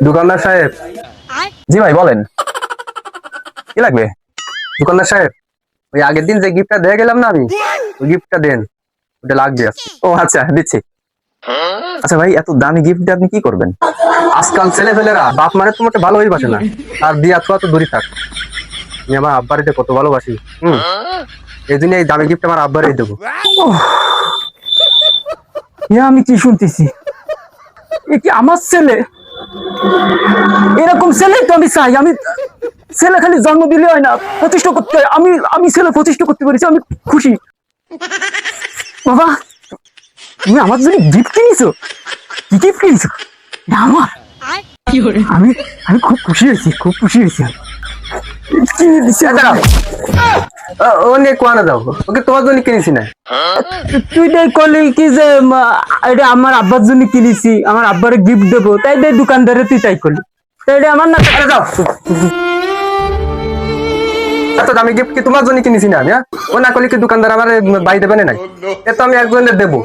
দোকানদার সাহেব। জি ভাই বলেন, কি লাগবে? দোকানদার সাহেব, ওই আগের দিন যে গিফটটা দিয়ে গেলাম না আমি, ওই গিফটটা দেন, ওটা লাগবে আজকে। ও আচ্ছা দিচ্ছি। আচ্ছা ভাই, এত দামি গিফট দিয়ে আপনি কি করবেন? আজকাল ছেলেপেলেরা বাপ মারে তোমাকে ভালোই বাসে না, আর দিয়া ছোঁয়া তো দূরে থাক। আমি আমার আব্বারে কত ভালোবাসি। এই জন্য এই দামি গিফট আমার আব্বারে দেবো। আমি কি শুনতেছি? এ কি আমার ছেলে? এরকম ছেলে তো আমি চাই। আমি ছেলে খালি জন্ম দিলে হয় না, প্রতিষ্ঠা করতে হয়। আমি ছেলে প্রতিষ্ঠা করতে পেরেছি, আমি খুশি। বাবা, তুমি আমার জন্য গিফট কিনেছো? কি গিফট কিনেছো? এটা আমার। আমি আমি খুব খুশি হয়েছি, খুব খুশি হয়েছি। কিনে দিচ্ছি। ও নিয়ে কোয়ানা যাও, ওকে তোমার জন্য কিনেছি না। তুই তাই করলি কি যে এটা আমার আব্বার জন্য কিনেছি, আমার আব্বারে গিফট দেবো, তাই তাই দোকানদারে তুই তাই করলি। তাই এটা আমার না। আরে যাও, এত দামি গিফট কি তোমার জন্য কিনেছি না আমি? ও না করলে কি দোকানদার আমার বাই দেবে না? এ তো আমি একজনের দেবো।